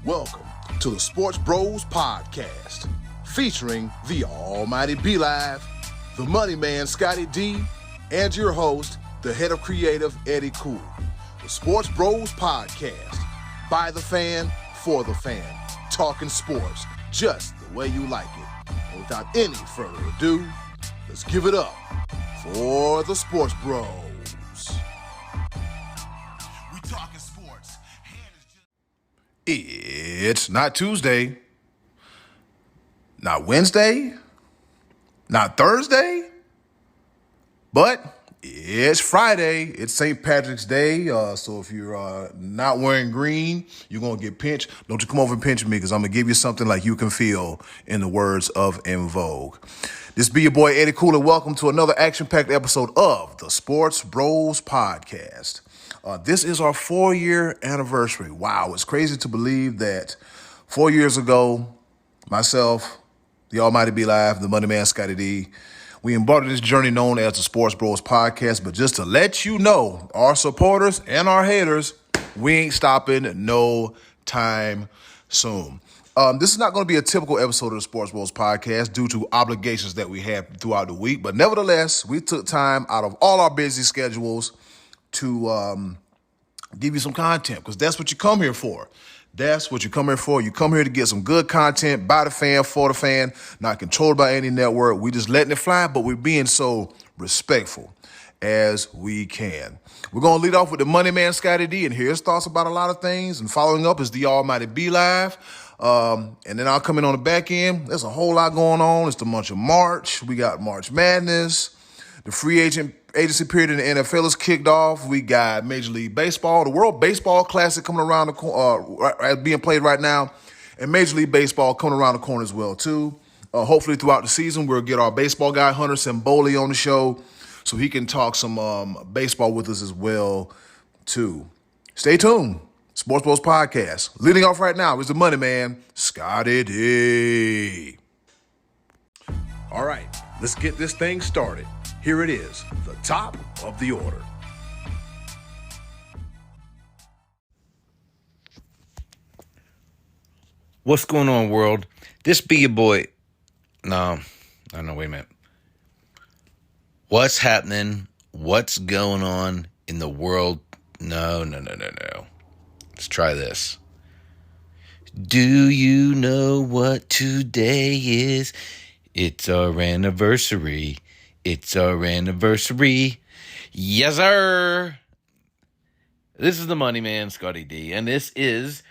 Welcome to the Sports Bros Podcast, featuring the almighty B-Live, the money man Scotty D, and your host, the head of creative Eddie Cool. The Sports Bros Podcast, by the fan, for the fan, talking sports just the way you like it. And without any further ado, let's give it up for the Sports Bros. We talking sports. It's not Tuesday, not Wednesday, not Thursday, but it's Friday. It's St. Patrick's Day. So if you're not wearing green, you're going to get pinched. Don't you come over and pinch me, because I'm going to give you something like you can feel, in the words of En Vogue. This be your boy Eddie Cool, and welcome to another action-packed episode of the Sports Bros Podcast. This is our 4-year anniversary. Wow, it's crazy to believe that 4 years ago, myself, the almighty B-Live, the money man Scotty D, we embarked on this journey known as the Sports Bros Podcast. But just to let you know, our supporters and our haters, we ain't stopping no time soon. This is not going to be a typical episode of the Sports Bros Podcast due to obligations that we have throughout the week. But nevertheless, we took time out of all our busy schedules to give you some content, because that's what you come here for. That's what you come here for. You come here to get some good content by the fan, for the fan, not controlled by any network. We just letting it fly, but we're being so respectful as we can. We're going to lead off with the money man Scotty D, and hear his thoughts about a lot of things. And following up is the almighty B-Live. And then I'll come in on the back end. There's a whole lot going on. It's the month of March. We got March Madness. The free agency period in the NFL is kicked off. We got Major League Baseball, the World Baseball Classic coming around the corner, being played right now, and Major League Baseball coming around the corner as well too. Hopefully throughout the season we'll get our baseball guy Hunter Semboli on the show, so he can talk some baseball with us as well too. Stay tuned. Sports Bros Podcast. Leading off right now is the money man Scotty D. All right, let's get this thing started. Here it is, the top of the order. What's going on, world? This be your boy. No, wait a minute. What's happening? What's going on in the world? No. Let's try this. Do you know what today is? It's our anniversary. It's our anniversary. Yes, sir. This is the money man, Scotty D, and this is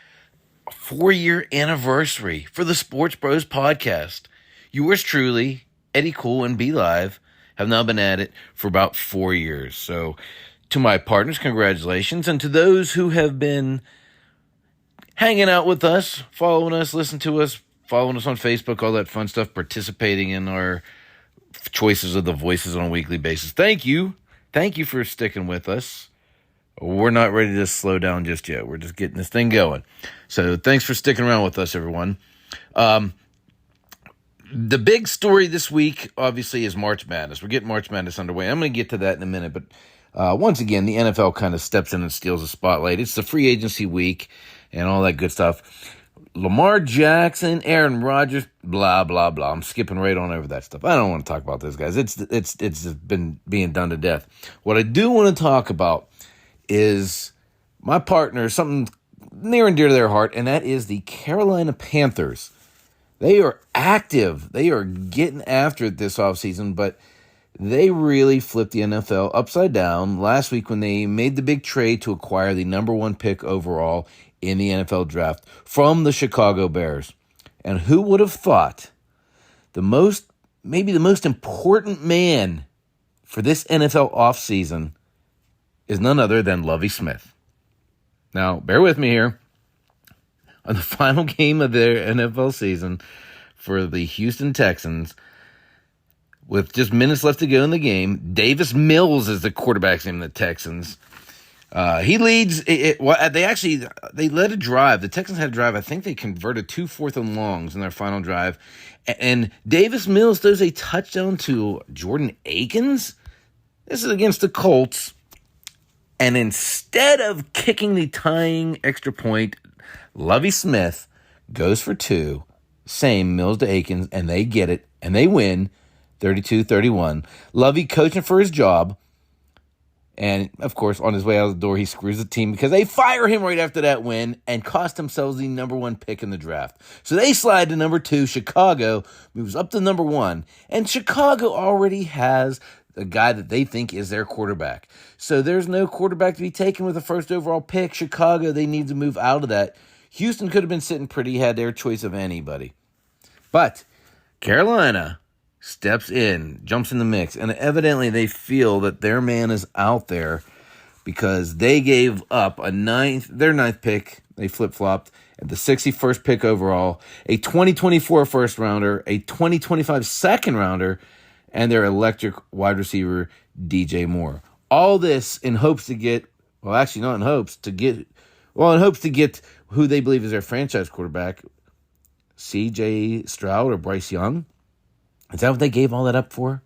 a 4-year anniversary for the Sports Bros Podcast. Yours truly, Eddie Cool and B-Live, have now been at it for about 4 years. So to my partners, congratulations. And to those who have been hanging out with us, following us, listening to us, following us on Facebook, all that fun stuff, participating in our choices of the voices on a weekly basis. Thank you for sticking with us. We're not ready to slow down just yet. We're just getting this thing going. So thanks for sticking around with us, everyone. The big story this week, obviously, is March Madness. We're getting March Madness underway. I'm going to get to that in a minute, but once again, the NFL kind of steps in and steals the spotlight. It's the free agency week and all that good stuff. Lamar Jackson, Aaron Rodgers, blah, blah, blah. I'm skipping right on over that stuff. I don't want to talk about this, guys. It's been being done to death. What I do want to talk about is my partner, something near and dear to their heart, and that is the Carolina Panthers. They are active. They are getting after it this offseason, but they really flipped the NFL upside down last week when they made the big trade to acquire the number 1 pick overall in the NFL draft from the Chicago Bears. And who would have thought maybe the most important man for this NFL offseason is none other than Lovie Smith. Now, bear with me here. On the final game of their NFL season for the Houston Texans, with just minutes left to go in the game, Davis Mills is the quarterback's name of the Texans. He leads. They led a drive. The Texans had a drive. I think they converted 2 4th and longs in their final drive. And Davis Mills throws a touchdown to Jordan Akins. This is against the Colts. And instead of kicking the tying extra point, Lovie Smith goes for 2. Same, Mills to Akins, and they get it, and they win 32-31. Lovie coaching for his job. And, of course, on his way out the door, he screws the team because they fire him right after that win and cost themselves the number 1 pick in the draft. So they slide to number 2. Chicago moves up to number 1. And Chicago already has a guy that they think is their quarterback. So there's no quarterback to be taken with the first overall pick. Chicago, they need to move out of that. Houston could have been sitting pretty, had their choice of anybody. But Carolina steps in, jumps in the mix, and evidently they feel that their man is out there because they gave up their 9th pick. They flip-flopped at the 61st pick overall, a 2024 first rounder, a 2025 second rounder, and their electric wide receiver, DJ Moore. All this in hopes to get, well, actually not in hopes, in hopes to get who they believe is their franchise quarterback, C.J. Stroud or Bryce Young. Is that what they gave all that up for?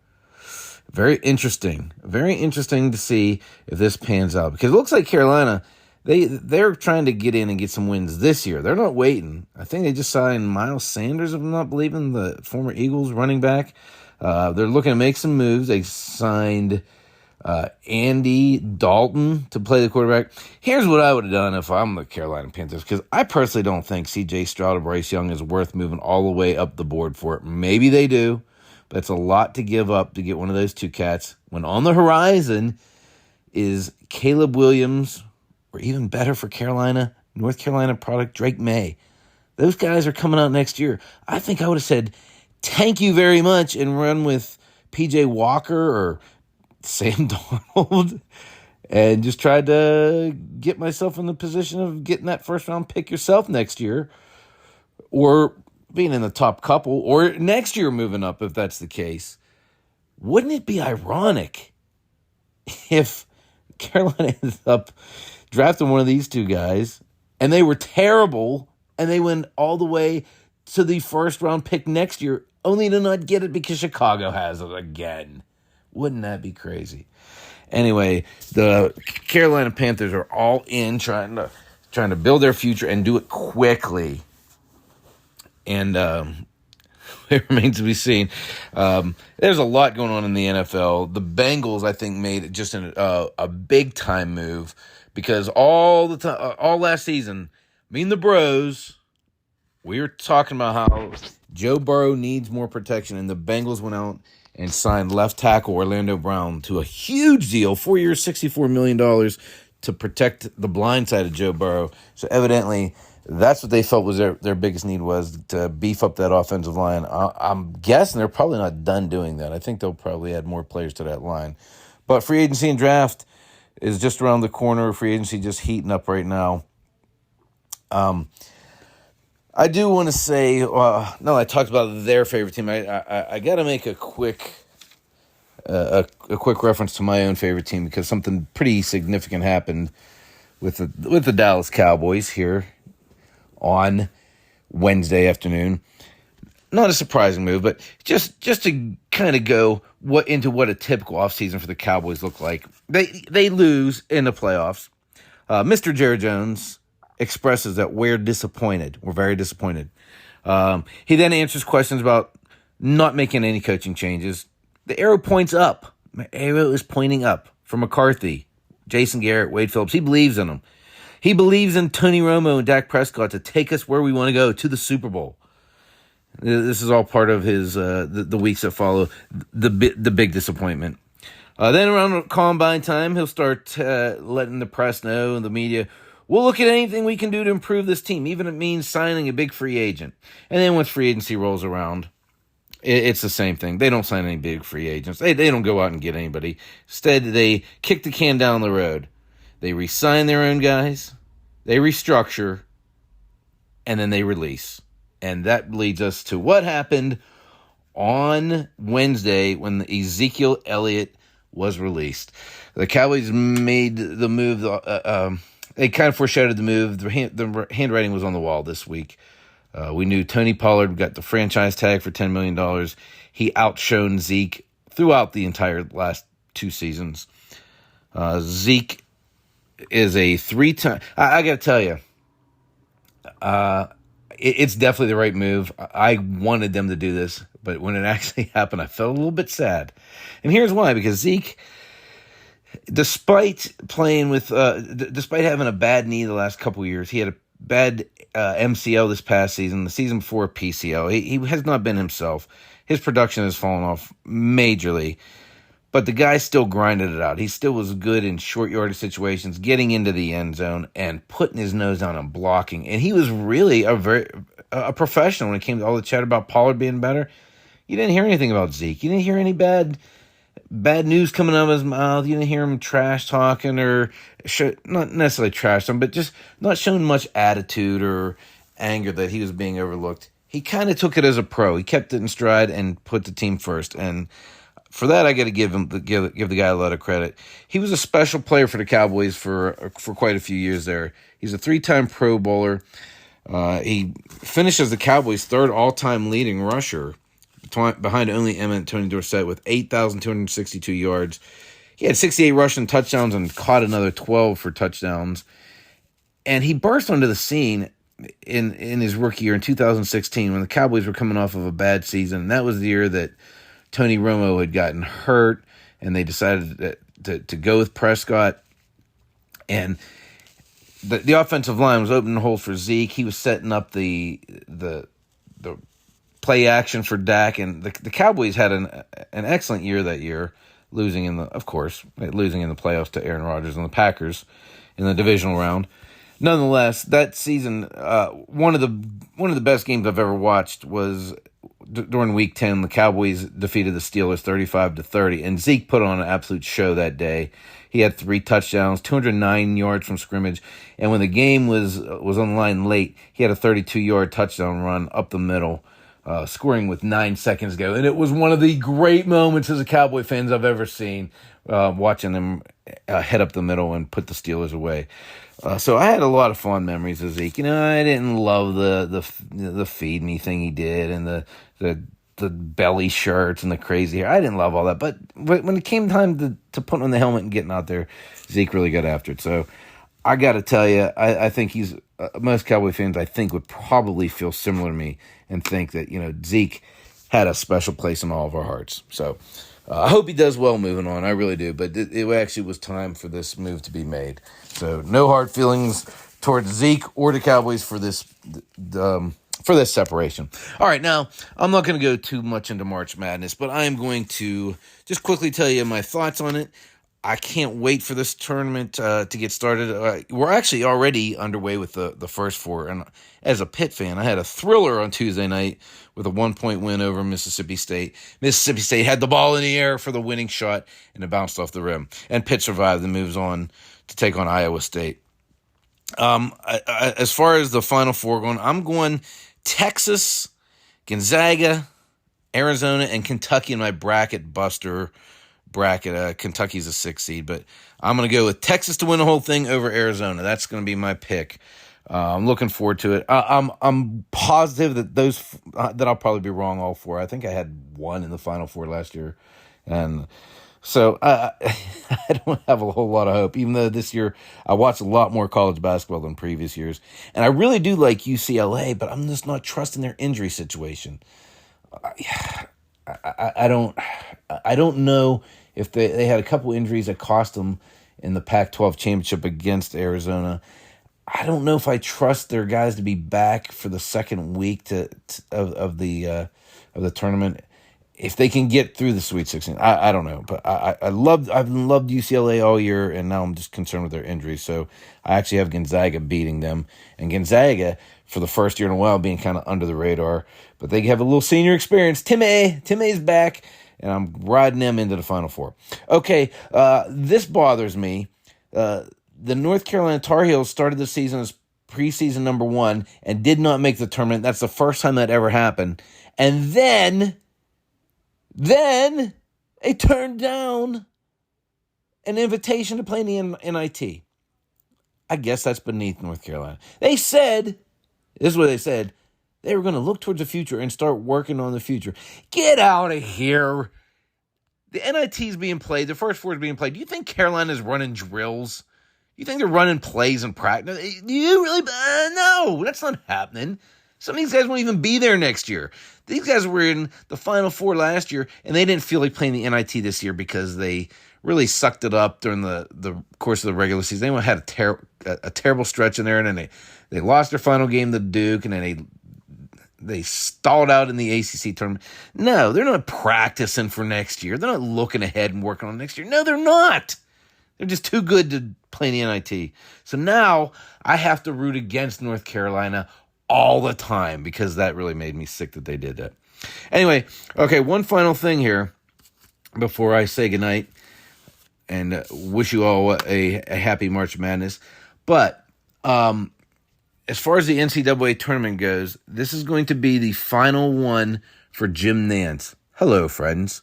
Very interesting. Very interesting to see if this pans out. Because it looks like Carolina, they're trying to get in and get some wins this year. They're not waiting. I think they just signed Miles Sanders, if I'm not believing, the former Eagles running back. They're looking to make some moves. They signed Andy Dalton to play the quarterback. Here's what I would have done if I'm the Carolina Panthers, because I personally don't think C.J. Stroud or Bryce Young is worth moving all the way up the board for it. Maybe they do. But it's a lot to give up to get one of those 2 cats when on the horizon is Caleb Williams, or even better for Carolina, North Carolina product Drake May. Those guys are coming out next year. I think I would have said, thank you very much, and run with P.J. Walker or Sam Darnold and just tried to get myself in the position of getting that first-round pick yourself next year, or being in the top couple, or next year moving up if that's the case. Wouldn't it be ironic if Carolina ended up drafting one of these 2 guys and they were terrible and they went all the way to the first round pick next year only to not get it because Chicago has it again? Wouldn't that be crazy? Anyway, the Carolina Panthers are all in trying to build their future and do it quickly. And it remains to be seen. There's a lot going on in the NFL. The Bengals, I think, made just a big-time move because all last season, me and the bros, we were talking about how Joe Burrow needs more protection, and the Bengals went out and signed left tackle Orlando Brown to a huge deal, 4 years, $64 million, to protect the blind side of Joe Burrow. So evidently, that's what they felt was their biggest need, was to beef up that offensive line. I'm guessing they're probably not done doing that. I think they'll probably add more players to that line. But free agency and draft is just around the corner. Free agency just heating up right now. I do want to say, I talked about their favorite team. I got to make a quick reference to my own favorite team because something pretty significant happened with the Dallas Cowboys here on Wednesday afternoon. Not a surprising move, but just to kind of go into what a typical offseason for the Cowboys look like. They lose in the playoffs. Mr. Jerry Jones expresses that we're disappointed. We're very disappointed. He then answers questions about not making any coaching changes. The arrow points up. My arrow is pointing up for McCarthy, Jason Garrett, Wade Phillips. He believes in them. He believes in Tony Romo and Dak Prescott to take us where we want to go, to the Super Bowl. This is all part of his the weeks that follow the big disappointment. Then around combine time, he'll start letting the press know and the media, we'll look at anything we can do to improve this team, even if it means signing a big free agent. And then once free agency rolls around, it's the same thing. They don't sign any big free agents. They don't go out and get anybody. Instead, they kick the can down the road. They re-sign their own guys, they restructure, and then they release. And that leads us to what happened on Wednesday when Ezekiel Elliott was released. The Cowboys made the move. They kind of foreshadowed the move. The handwriting was on the wall this week. We knew Tony Pollard got the franchise tag for $10 million. He outshone Zeke throughout the entire last 2 seasons. Zeke is a 3-time... I got to tell you, It's definitely the right move. I wanted them to do this, but when it actually happened, I felt a little bit sad. And here's why: because Zeke, despite playing with, despite having a bad knee the last couple of years, he had a bad MCL this past season. The season before PCL, he has not been himself. His production has fallen off majorly. But the guy still grinded it out. He still was good in short yardage situations, getting into the end zone and putting his nose down and blocking. And he was really a professional when it came to all the chat about Pollard being better. You didn't hear anything about Zeke. You didn't hear any bad news coming out of his mouth. You didn't hear him trash talking or not necessarily trash talking, but just not showing much attitude or anger that he was being overlooked. He kind of took it as a pro. He kept it in stride and put the team first. And for that, I got to give the guy a lot of credit. He was a special player for the Cowboys for quite a few years there. He's a 3-time Pro Bowler. He finished as the Cowboys' third all-time leading rusher, behind only Emmett Tony Dorsett with 8,262 yards. He had 68 rushing touchdowns and caught another 12 for touchdowns. And he burst onto the scene in his rookie year in 2016 when the Cowboys were coming off of a bad season. That was the year that Tony Romo had gotten hurt, and they decided to go with Prescott. And the offensive line was opening holes for Zeke. He was setting up the play action for Dak, and the Cowboys had an excellent year that year, losing in the playoffs to Aaron Rodgers and the Packers in the divisional round. Nonetheless, that season, one of the best games I've ever watched was during Week 10. The Cowboys defeated the Steelers 35-30, and Zeke put on an absolute show that day. He had 3 touchdowns, 209 yards from scrimmage, and when the game was on the line late, he had a 32-yard touchdown run up the middle, scoring with 9 seconds to go. And it was one of the great moments as a Cowboy fans I've ever seen, watching him head up the middle and put the Steelers away. So I had a lot of fond memories of Zeke. I didn't love the feed me thing he did and the belly shirts and the crazy hair. I didn't love all that. But when it came time to put on the helmet and getting out there, Zeke really got after it. So I got to tell you, I think he's most Cowboy fans, I think, would probably feel similar to me and think that, Zeke had a special place in all of our hearts. So I hope he does well moving on. I really do. But it actually was time for this move to be made. So no hard feelings towards Zeke or the Cowboys for this separation. All right, now I'm not going to go too much into March Madness, but I am going to just quickly tell you my thoughts on it. I can't wait for this tournament to get started. We're actually already underway with the first 4. And as a Pitt fan, I had a thriller on Tuesday night with a 1-point win over Mississippi State. Mississippi State had the ball in the air for the winning shot, and it bounced off the rim. And Pitt survived and moves on to take on Iowa State. As far as the Final Four going, I'm going Texas, Gonzaga, Arizona, and Kentucky in my bracket buster bracket. Kentucky's a 6 seed, but I'm going to go with Texas to win the whole thing over Arizona. That's going to be my pick. I'm looking forward to it. I'm positive that that I'll probably be wrong all 4. I think I had 1 in the Final Four last year, and so I don't have a whole lot of hope. Even though this year I watched a lot more college basketball than previous years, and I really do like UCLA, but I'm just not trusting their injury situation. I don't know if they had a couple injuries that cost them in the Pac-12 championship against Arizona. I don't know if I trust their guys to be back for the second week of the tournament. If they can get through the Sweet 16, I don't know. But I've loved UCLA all year, and now I'm just concerned with their injuries. So I actually have Gonzaga beating them, and Gonzaga for the first year in a while being kind of under the radar. But they have a little senior experience. Timmy's back, and I'm riding them into the Final Four. Okay, this bothers me. The North Carolina Tar Heels started the season as preseason number 1 and did not make the tournament. That's the first time that ever happened. And then they turned down an invitation to play in the NIT. I guess that's beneath North Carolina. This is what they said, they were going to look towards the future and start working on the future. Get out of here. The NIT is being played. The first 4 is being played. Do you think Carolina's running drills? You think they're running plays in practice? Do you really? No, that's not happening. Some of these guys won't even be there next year. These guys were in the Final Four last year, and they didn't feel like playing the NIT this year because they really sucked it up during the course of the regular season. They had a terrible stretch in there, and then they lost their final game to Duke, and then they stalled out in the ACC tournament. No, they're not practicing for next year. They're not looking ahead and working on next year. No, they're not. They're just too good to play in the NIT. So now I have to root against North Carolina all the time because that really made me sick that they did that. Anyway, okay, one final thing here before I say goodnight and wish you all a happy March Madness. But as far as the NCAA tournament goes, this is going to be the final one for Jim Nantz. Hello, friends.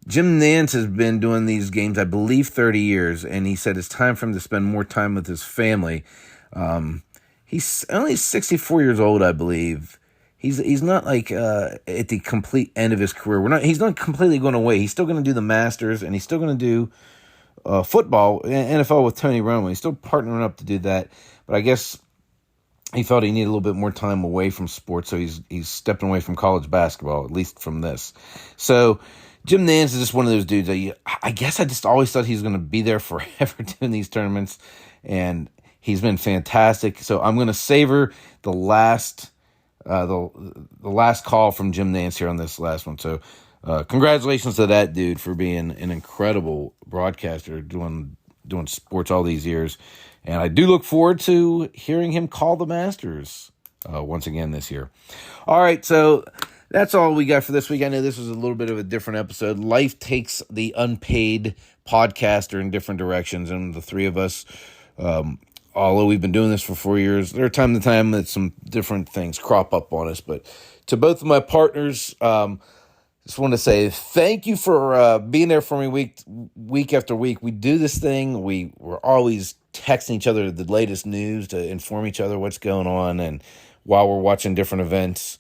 Jim Nantz has been doing these games, I believe, 30 years, and he said it's time for him to spend more time with his family. He's only 64 years old, I believe. He's not like at the complete end of his career. He's not completely going away. He's still going to do the Masters, and he's still going to do football, NFL with Tony Romo. He's still partnering up to do that. But I guess he felt he needed a little bit more time away from sports, so he's stepping away from college basketball, at least from this. So Jim Nantz is just one of those dudes that I guess I just always thought he was going to be there forever doing these tournaments, and he's been fantastic. So I'm going to savor the last call from Jim Nantz here on this last one. So congratulations to that dude for being an incredible broadcaster, doing sports all these years. And I do look forward to hearing him call the Masters once again this year. All right, so that's all we got for this week. I know this was a little bit of a different episode. Life takes the unpaid podcaster in different directions, and the three of us, although we've been doing this for 4 years, there are time to time that some different things crop up on us. But to both of my partners, just want to say thank you for being there for me week after week. We do this thing. We're always texting each other the latest news to inform each other what's going on, and while we're watching different events,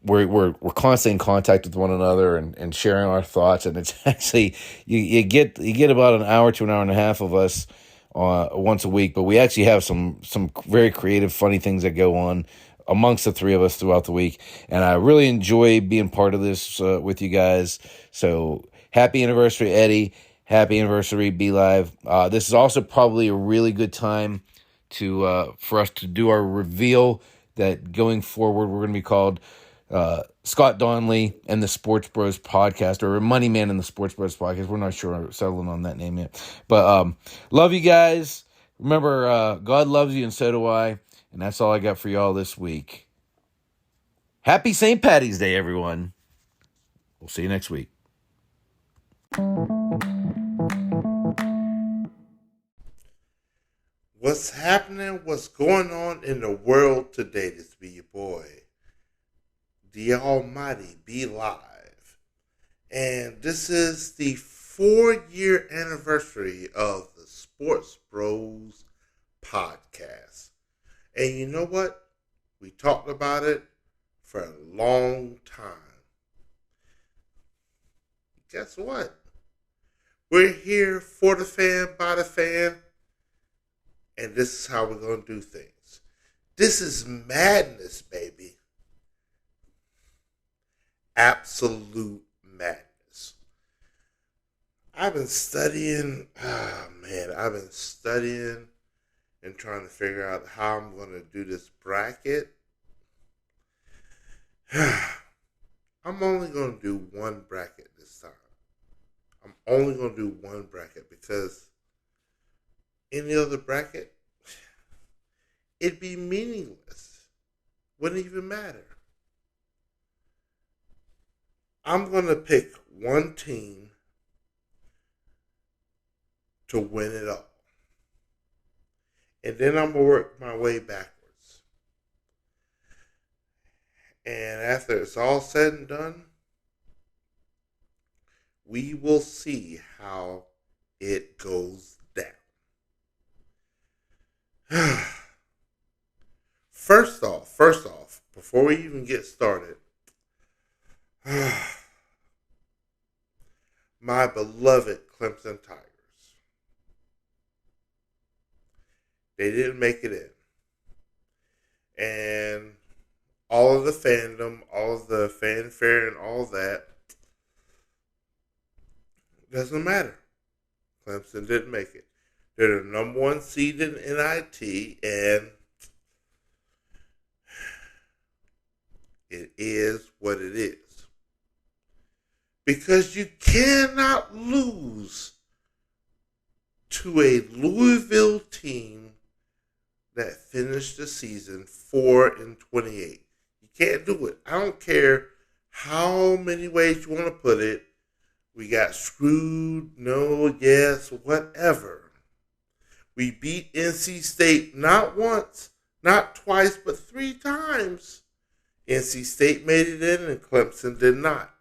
we're constantly in contact with one another and sharing our thoughts. And it's actually you get about an hour to an hour and a half of us once a week, but we actually have some very creative, funny things that go on amongst the three of us throughout the week. And I really enjoy being part of this with you guys. So happy anniversary, Eddie. Happy anniversary, Be Live. This is also probably a really good time for us to do our reveal that going forward we're going to be called Scott Donnelly and the Sports Bros Podcast, or Money Man and the Sports Bros Podcast. We're not sure, we're settling on that name yet. But love you guys. Remember, God loves you and so do I. And that's all I got for y'all this week. Happy St. Paddy's Day, everyone. We'll see you next week. What's happening? What's going on in the world today? This be your boy, the Almighty Be Live. And this is the 4-year anniversary of the Sports Bros Podcast. And you know what? We talked about it for a long time. Guess what? We're here for the fan, by the fan. And this is how we're going to do things. This is madness, baby. Absolute madness. I've been studying and trying to figure out how I'm going to do this bracket. I'm only going to do one bracket this time. I'm only going to do one bracket because any other bracket, it'd be meaningless. Wouldn't even matter. I'm going to pick one team to win it all. And then I'm going to work my way backwards. And after it's all said and done, we will see how it goes down. First off, before we even get started, my beloved Clemson Tigers. They didn't make it in. And all of the fandom, all of the fanfare and all that doesn't matter. Clemson didn't make it. They're the number one seed in NIT, and it is what it is. Because you cannot lose to a Louisville team that finished the season 4-28. You can't do it. I don't care how many ways you want to put it. We got screwed, no, yes, whatever. We beat NC State not once, not twice, but 3 times. NC State made it in and Clemson did not.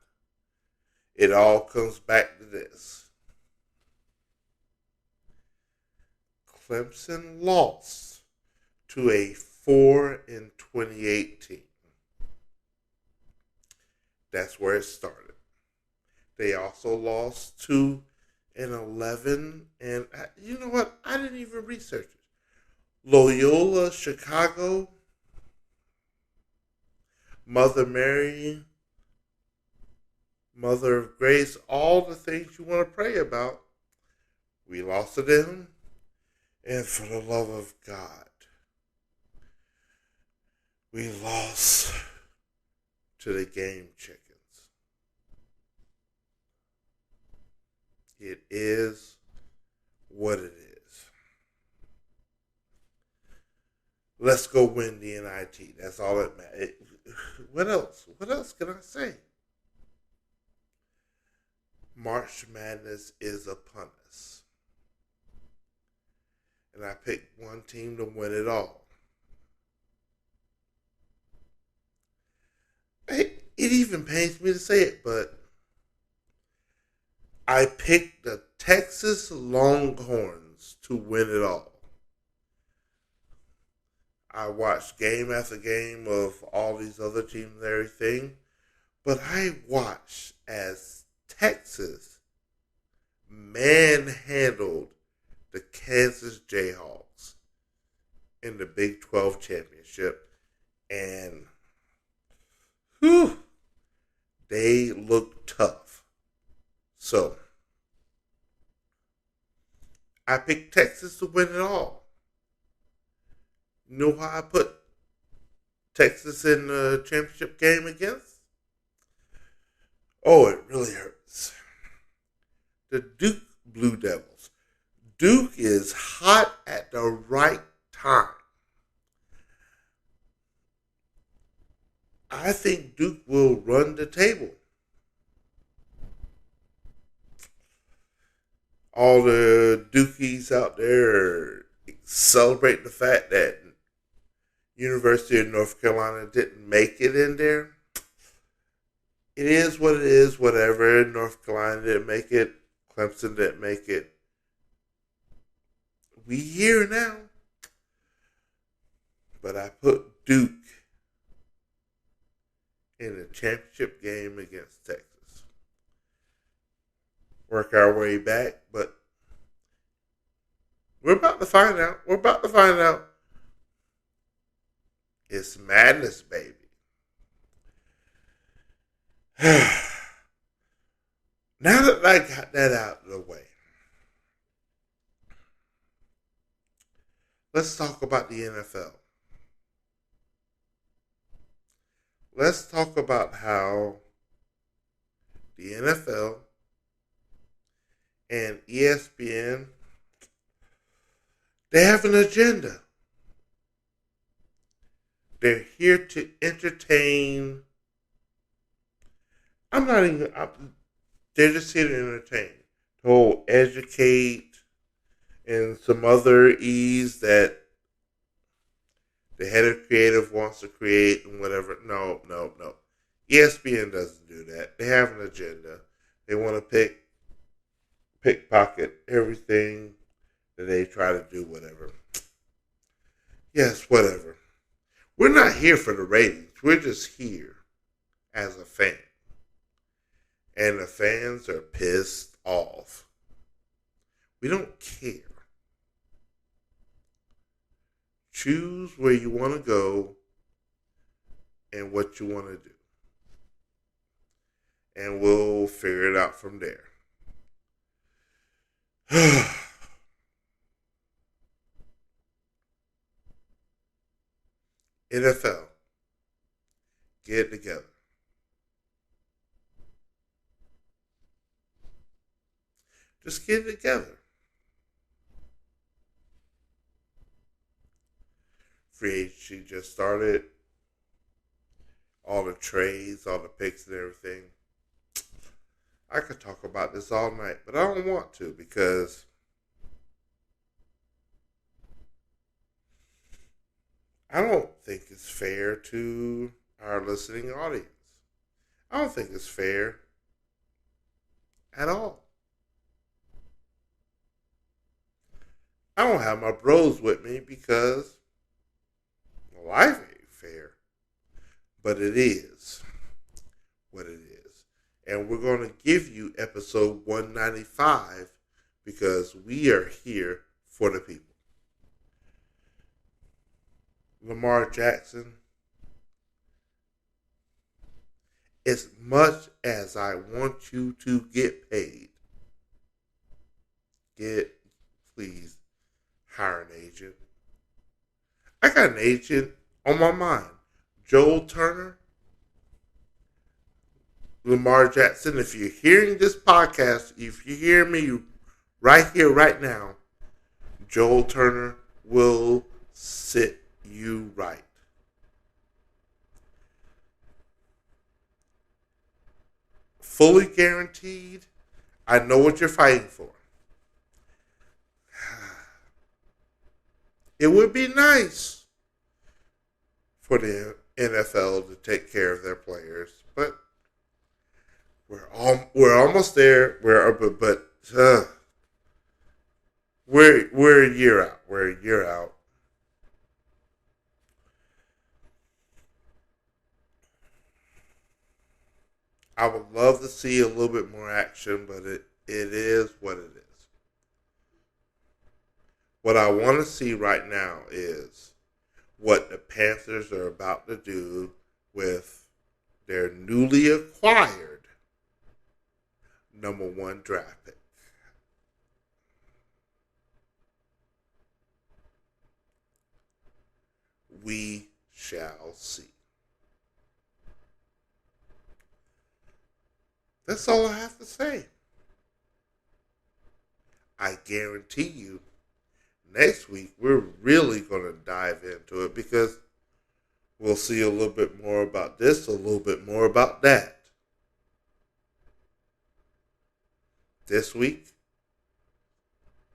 It all comes back to this. Clemson lost to a 4-28 team. That's where it started. They also lost to an 11, and you know what? I didn't even research it. Loyola, Chicago, Mother Mary, Mother of Grace, all the things you want to pray about. We lost to them, and for the love of God, we lost to the Game Chickens. It is what it is. Let's go win the NIT. That's all that matters. What else? What else can I say? March Madness is upon us. And I picked one team to win it all. It even pains me to say it, but I picked the Texas Longhorns to win it all. I watched game after game of all these other teams and everything, but I watched as Texas manhandled the Kansas Jayhawks in the Big 12 championship, and they looked tough. So, I picked Texas to win it all. You know how I put Texas in the championship game against? Oh, it really hurts. The Duke Blue Devils. Duke is hot at the right time. I think Duke will run the table. All the Dukies out there are celebrating the fact that University of North Carolina didn't make it in there. It is what it is, whatever. North Carolina didn't make it. Clemson didn't make it. We here now. But I put Duke in the championship game against Texas. Work our way back, but we're about to find out. We're about to find out. It's madness, baby. Now that I got that out of the way, let's talk about the NFL. Let's talk about how the NFL and ESPN, they have an agenda. They're here to entertain. They're just here to entertain. To educate and some other ease that the head of creative wants to create and whatever. No. ESPN doesn't do that. They have an agenda. They want to pickpocket everything that they try to do, whatever. Yes, whatever. We're not here for the ratings. We're just here as a fan. And the fans are pissed off. We don't care. choose where you want to go and what you want to do. And we'll figure it out from there. NFL, get it together. Just get it together. Free agency just started. All the trades, all the picks and everything. I could talk about this all night, but I don't want to because I don't think it's fair to our listening audience. I don't think it's fair at all. I don't have my bros with me because life ain't fair. But it is what it is. And we're going to give you episode 195 because we are here for the people. Lamar Jackson, as much as I want you to get paid, please hire an agent. I got an agent on my mind. Joel Turner, Lamar Jackson, if you're hearing this podcast, if you hear me right here, right now, Joel Turner will sit you right. Fully guaranteed, I know what you're fighting for. It would be nice for the NFL to take care of their players, but we're almost there. We're a year out. We're a year out. I would love to see a little bit more action, but it is what it is. What I want to see right now is what the Panthers are about to do with their newly acquired number 1 draft pick. We shall see. That's all I have to say. I guarantee you, next week we're really going to dive into it because we'll see a little bit more about this, a little bit more about that. This week,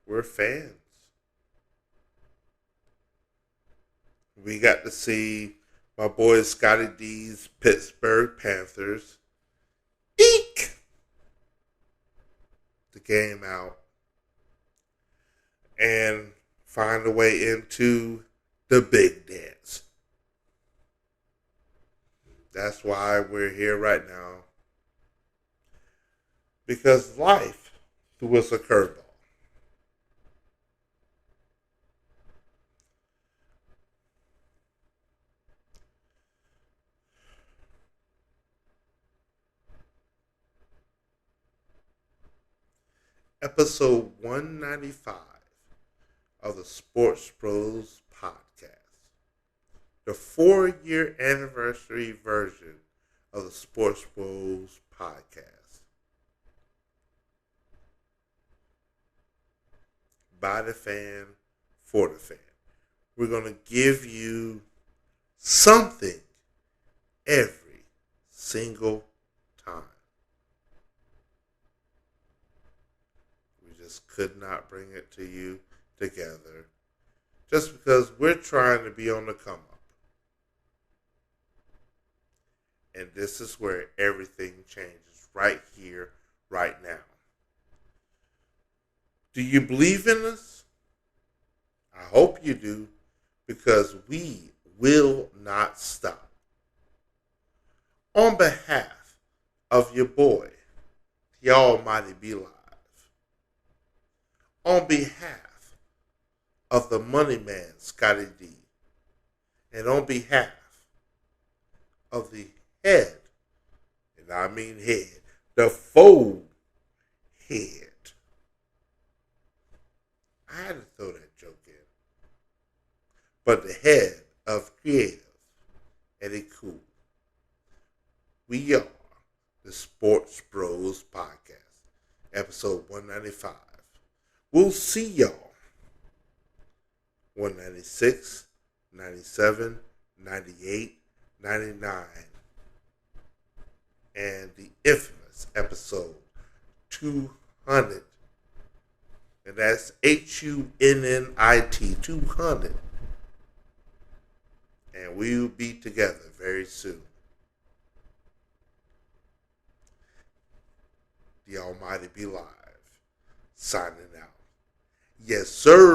we're fans. We got to see my boy Scotty D's Pittsburgh Panthers eke the game out and find a way into the big dance. That's why we're here right now. Because life threw us a curveball. Episode 195 of the Sports Bros podcast. The 4-year anniversary version of the Sports Bros podcast. By the fan, for the fan. We're going to give you something every single time. We just could not bring it to you together just because we're trying to be on the come up. And this is where everything changes, right here, right now. Do you believe in us? I hope you do, because we will not stop. On behalf of your boy, the Almighty Be Live, on behalf of the money man, Scotty D, And on behalf of the head, and I mean head, the full head, I had to throw that joke in. But the head of creative, Eddie Cool, we are the Sports Bros Podcast, episode 195. We'll see y'all 196, 97, 98, 99, and the infamous episode 200. And that's HUNNIT, 200. And we'll be together very soon. The Almighty be live. Signing out. Yes, sir.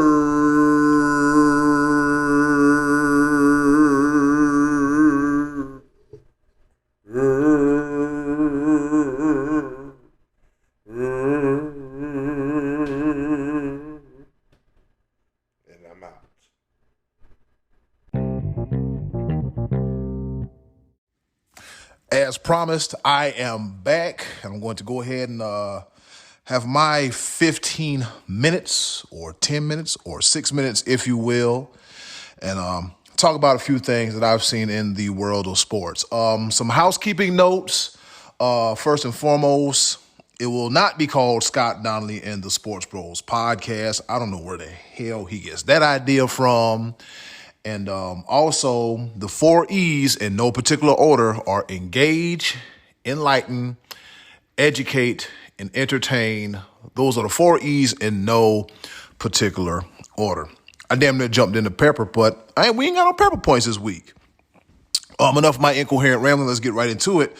And I'm out. As promised, I am back, and I'm going to go ahead and have my 15 minutes or 10 minutes or 6 minutes, if you will, and talk about a few things that I've seen in the world of sports. Some housekeeping notes. First and foremost, it will not be called Scott Donnelly and the Sports Bros podcast. I don't know where the hell he gets that idea from. And also, the 4 E's in no particular order are engage, enlighten, educate, and entertain. Those are the 4 E's in no particular order. I damn near jumped into Pepper, but we ain't got no Pepper points this week. Enough of my incoherent rambling. Let's get right into it.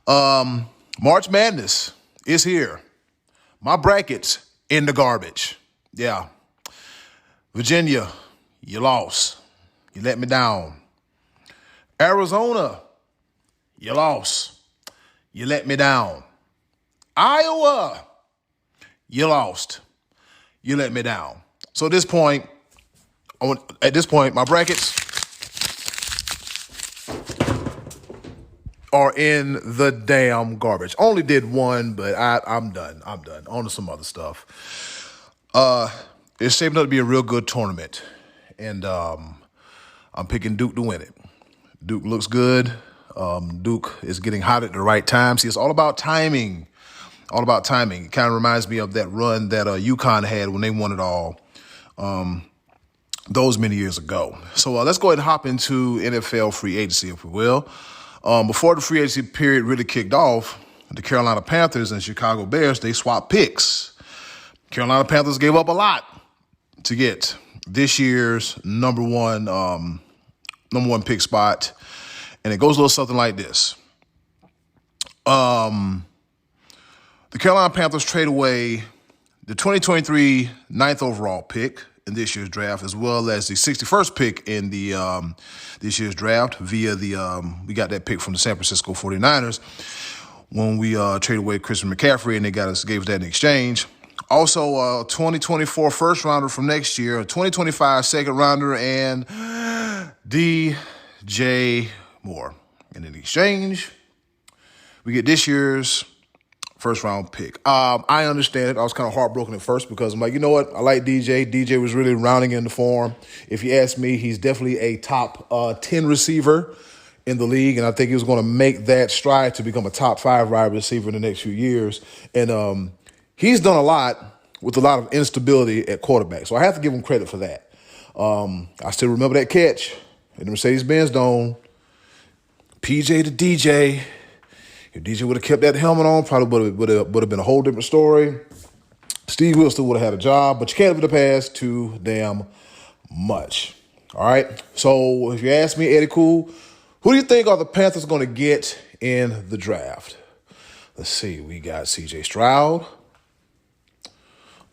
March Madness is here. My brackets in the garbage. Yeah. Virginia, you lost. You let me down. Arizona, you lost. You let me down. Iowa, you lost. You let me down. So at this point, my brackets are in the damn garbage. Only did one, but I'm done. On to some other stuff. It's shaping up to be a real good tournament. And I'm picking Duke to win it. Duke looks good. Duke is getting hot at the right time. See, it's all about timing. All about timing. It kind of reminds me of that run that UConn had when they won it all those many years ago. So let's go ahead and hop into NFL free agency, if we will. Before the free agency period really kicked off, the Carolina Panthers and Chicago Bears, they swapped picks. Carolina Panthers gave up a lot to get this year's number one pick spot. And it goes a little something like this. The Carolina Panthers trade away the 2023 ninth overall pick in this year's draft, as well as the 61st pick in the this year's draft via we got that pick from the San Francisco 49ers when we traded away Christian McCaffrey, and they gave us that in exchange. Also, a 2024 first rounder from next year, a 2025 second rounder, and DJ Moore. And in exchange, we get this year's first round pick. I understand it. I was kind of heartbroken at first because I'm like, you know what? I like DJ. DJ was really rounding in the form. If you ask me, he's definitely a top 10 receiver in the league, and I think he was going to make that stride to become a top 5 wide receiver in the next few years. And he's done a lot with a lot of instability at quarterback, so I have to give him credit for that. I still remember that catch in the Mercedes-Benz Dome. PJ to DJ. If DJ would have kept that helmet on, probably would have been a whole different story. Steve Will still would have had a job, but you can't have the past too damn much. All right. So if you ask me, Eddie Cool, who do you think are the Panthers going to get in the draft? Let's see. We got CJ Stroud.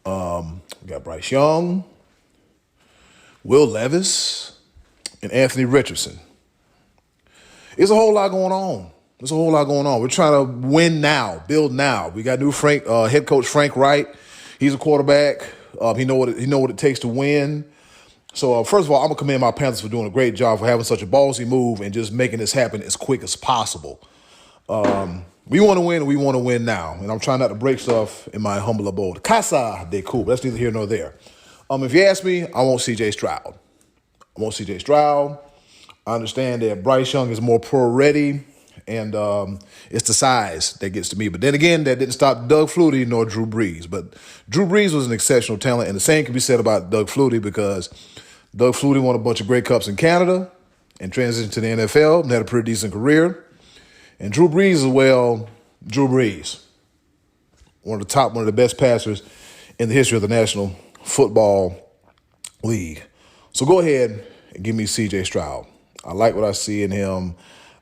We got Bryce Young, Will Levis, and Anthony Richardson. It's a whole lot going on. We're trying to win now, build now. We got new head coach Frank Wright. He's a quarterback. He know what it takes to win. So first of all, I'm gonna commend my Panthers for doing a great job for having such a ballsy move and just making this happen as quick as possible. We want to win, and we want to win now. And I'm trying not to break stuff in my humble abode. Casa de cool. That's neither here nor there. If you ask me, I want C.J. Stroud. I understand that Bryce Young is more pro ready, and it's the size that gets to me. But then again, that didn't stop Doug Flutie nor Drew Brees. But Drew Brees was an exceptional talent, and the same can be said about Doug Flutie because Doug Flutie won a bunch of great cups in Canada and transitioned to the NFL and had a pretty decent career. And Drew Brees as well, Drew Brees, one of the best passers in the history of the National Football League. So go ahead and give me C.J. Stroud. I like what I see in him.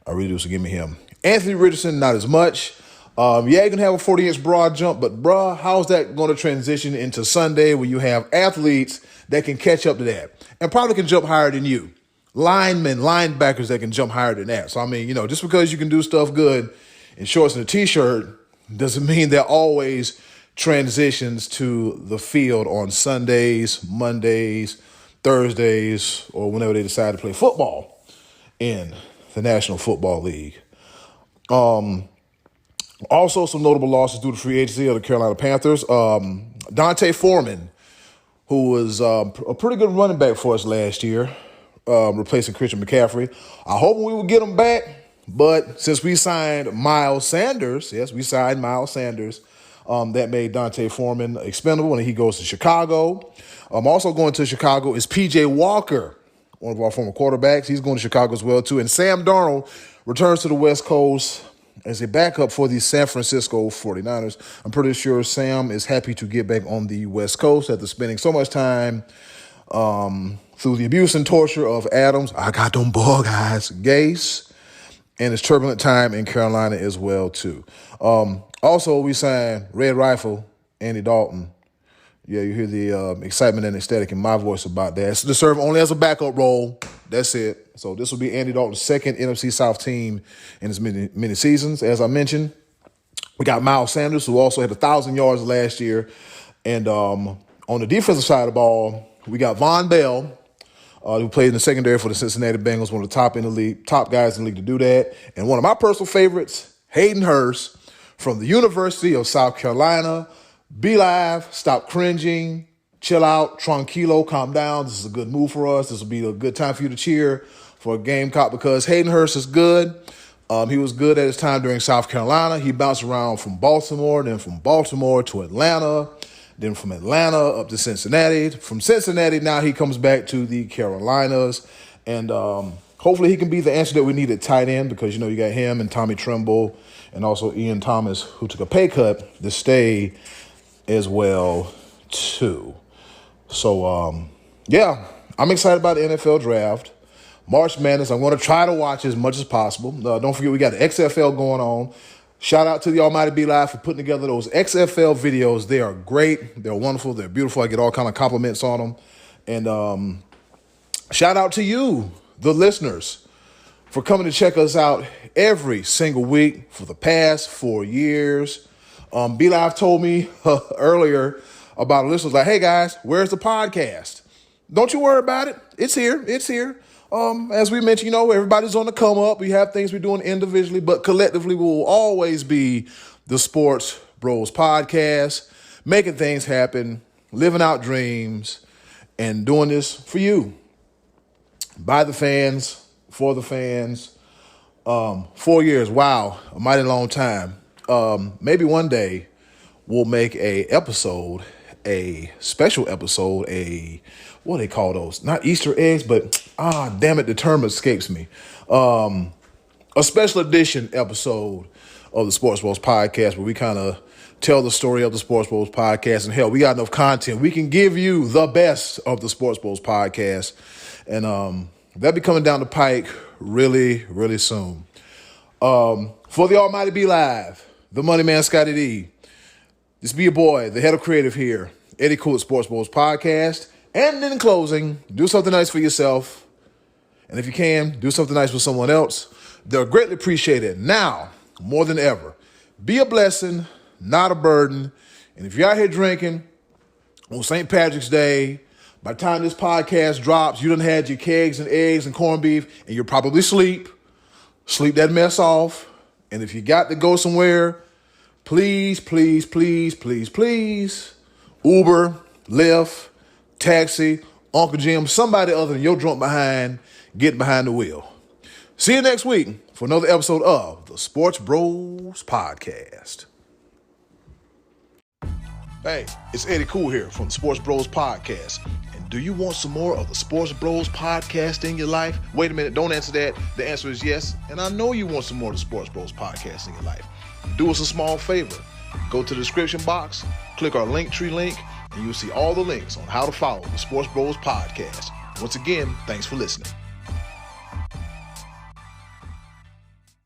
I really do, so give me him. Anthony Richardson, not as much. Yeah, you're going to have a 40-inch broad jump, but bruh, how's that going to transition into Sunday when you have athletes that can catch up to that and probably can jump higher than you? Linebackers that can jump higher than that. So, I mean, just because you can do stuff good in shorts and a T-shirt doesn't mean that always transitions to the field on Sundays, Mondays, Thursdays, or whenever they decide to play football in the National Football League. Also, some notable losses due to free agency of the Carolina Panthers. Dante Foreman, who was a pretty good running back for us last year, replacing Christian McCaffrey. I hope we will get him back, but since we signed Miles Sanders, that made Dante Foreman expendable, and he goes to Chicago. Also going to Chicago is P.J. Walker, one of our former quarterbacks. He's going to Chicago as well, too. And Sam Darnold returns to the West Coast as a backup for the San Francisco 49ers. I'm pretty sure Sam is happy to get back on the West Coast after spending so much time through the abuse and torture of Adams. I got them ball guys, Gase, and his turbulent time in Carolina as well, too. Also, we signed Red Rifle, Andy Dalton. Yeah, you hear the excitement and ecstatic in my voice about that. It's to serve only as a backup role. That's it. So this will be Andy Dalton's second NFC South team in his many seasons. As I mentioned, we got Miles Sanders, who also had 1,000 yards last year. And on the defensive side of the ball, we got Von Bell, who played in the secondary for the Cincinnati Bengals, one of the top guys in the league to do that. And one of my personal favorites, Hayden Hurst from the University of South Carolina. Be live, stop cringing, chill out, tranquilo, calm down. This is a good move for us. This will be a good time for you to cheer for a Gamecock because Hayden Hurst is good. He was good at his time during South Carolina. He bounced around from Baltimore, then from Baltimore to Atlanta, then from Atlanta up to Cincinnati. From Cincinnati, now he comes back to the Carolinas. And hopefully he can be the answer that we need at tight end because, you got him and Tommy Tremble and also Ian Thomas, who took a pay cut to stay as well, too. So, yeah, I'm excited about the NFL draft. March Madness, I'm going to try to watch as much as possible. Don't forget, we got the XFL going on. Shout out to the Almighty Be Live for putting together those XFL videos. They are great. They're wonderful. They're beautiful. I get all kind of compliments on them. And shout out to you, the listeners, for coming to check us out every single week for the past 4 years. Be Live told me earlier about a listener like, hey guys, where's the podcast? Don't you worry about it. It's here. As we mentioned, everybody's on the come up. We have things we're doing individually, but collectively we will always be the Sports Bros Podcast, making things happen, living out dreams, and doing this for you. By the fans, for the fans. 4 years, wow, a mighty long time. Maybe one day we'll make a special episode, what do they call those? Not Easter eggs, but damn it, the term escapes me. A special edition episode of the Sports Bros Podcast where we kind of tell the story of the Sports Bros Podcast. And hell, we got enough content. We can give you the best of the Sports Bros Podcast. And that'll be coming down the pike really, really soon. For the Almighty Be Live, the Money Man Scotty D, this be your boy, the head of creative here, Eddie Cool at Sports Bros Podcast. And in closing, do something nice for yourself. And if you can, do something nice with someone else. They're greatly appreciated now, more than ever. Be a blessing, not a burden. And if you're out here drinking on St. Patrick's Day, By the time this podcast drops, you done had your kegs and eggs and corned beef, and you're probably asleep. Sleep that mess off. And if you got to go somewhere, please, please, please, please, please, Uber, Lyft, taxi, Uncle Jim, somebody other than your drunk behind, get behind the wheel. See you next week for another episode of the Sports Bros Podcast. Hey, it's Eddie Cool here from the Sports Bros Podcast. And do you want some more of the Sports Bros Podcast in your life? Wait a minute, don't answer that. The answer is yes. And I know you want some more of the Sports Bros Podcast in your life. Do us a small favor. Go to the description box, click our Linktree link, and you'll see all the links on how to follow the Sports Bros Podcast. Once again, thanks for listening.